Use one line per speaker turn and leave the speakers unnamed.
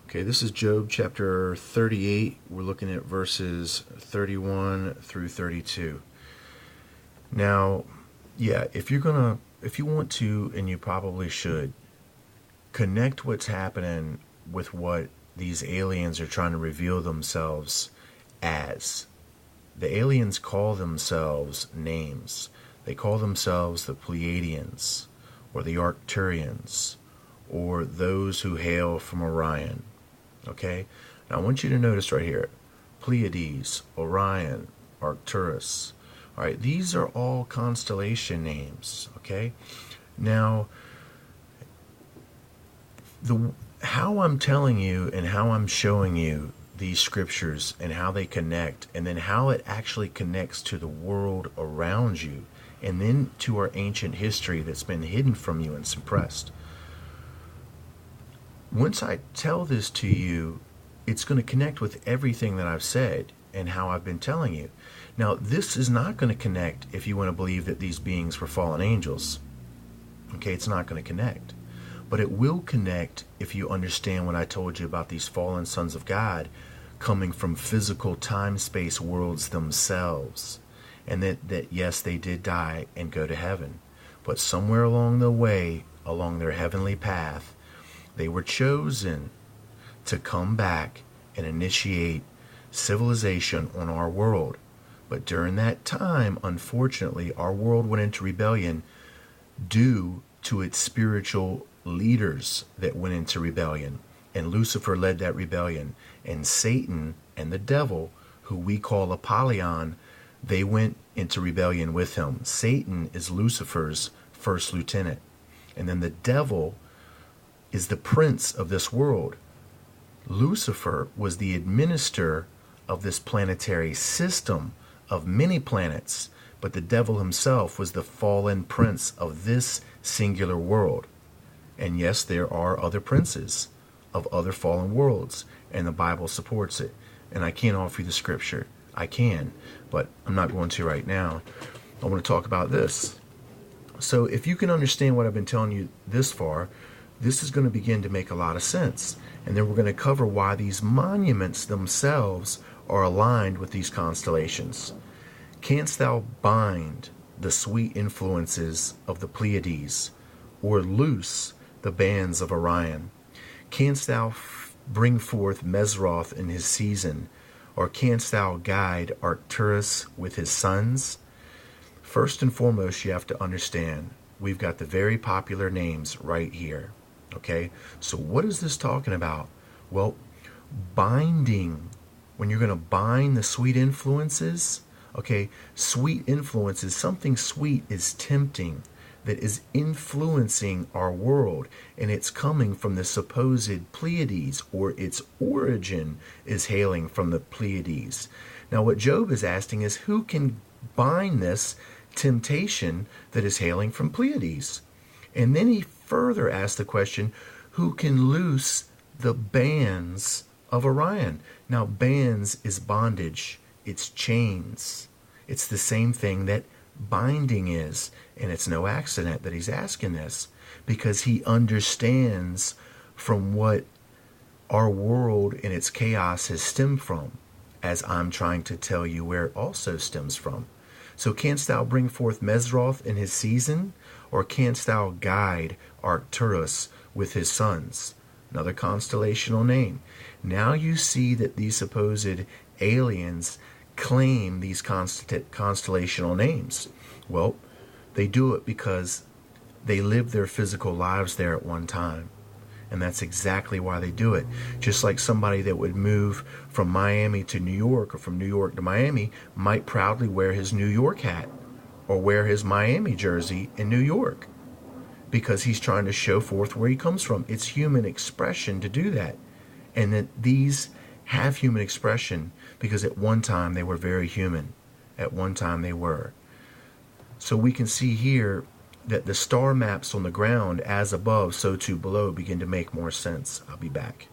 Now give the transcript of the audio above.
Okay, this is Job chapter 38. We're looking at verses 31 through 32. Now, if you want to, and you probably should, connect what's happening with what these aliens are trying to reveal themselves as. The aliens call themselves names. They call themselves the Pleiadians, or the Arcturians, or those who hail from Orion. Okay? Now I want you to notice right here, Pleiades, Orion, Arcturus. All right, these are all constellation names. Okay? Now, how I'm telling you and how I'm showing you these scriptures and how they connect, and then how it actually connects to the world around you, and then to our ancient history that's been hidden from you and suppressed. Once I tell this to you, it's going to connect with everything that I've said and how I've been telling you. Now, this is not going to connect if you want to believe that these beings were fallen angels. Okay, it's not going to connect. But it will connect if you understand what I told you about these fallen sons of God coming from physical time-space worlds themselves. And that yes, they did die and go to heaven. But somewhere along the way, along their heavenly path, they were chosen to come back and initiate civilization on our world. But during that time, unfortunately, our world went into rebellion due to its spiritual leaders that went into rebellion. And Lucifer led that rebellion. And Satan and the devil, who we call Apollyon, they went into rebellion with him. Satan is Lucifer's first lieutenant. And then the devil is the prince of this world. Lucifer was the administrator of this planetary system of many planets, but the devil himself was the fallen prince of this singular world. And yes, there are other princes of other fallen worlds, and the Bible supports it. And I can't offer you the scripture. I can, but I'm not going to right now. I want to talk about this. So if you can understand what I've been telling you this far, this is going to begin to make a lot of sense. And then we're going to cover why these monuments themselves are aligned with these constellations. Canst thou bind the sweet influences of the Pleiades, or loose the bands of Orion? Canst thou bring forth Mesroth in his season, or canst thou guide Arcturus with his sons? First and foremost, you have to understand, we've got the very popular names right here. Okay, so what is this talking about? Well, binding. When you're going to bind the sweet influences, okay, sweet influences, something sweet is tempting, that is influencing our world, and it's coming from the supposed Pleiades, or its origin is hailing from the Pleiades. Now, what Job is asking is, who can bind this temptation that is hailing from Pleiades? And then he further asks the question, who can loose the bands of Orion? Now, bands is bondage. It's chains. It's the same thing that binding is. And it's no accident that he's asking this, because he understands from what our world and its chaos has stemmed from, as I'm trying to tell you where it also stems from. So canst thou bring forth Mesroth in his season, or canst thou guide Arcturus with his sons? Another constellational name. Now you see that these supposed aliens claim these constellational names. Well, they do it because they lived their physical lives there at one time. And that's exactly why they do it. Just like somebody that would move from Miami to New York, or from New York to Miami, might proudly wear his New York hat or wear his Miami jersey in New York, because he's trying to show forth where he comes from. It's human expression to do that. And that these have human expression because at one time they were very human. At one time they were. So we can see here that the star maps on the ground, as above, so too below, begin to make more sense. I'll be back.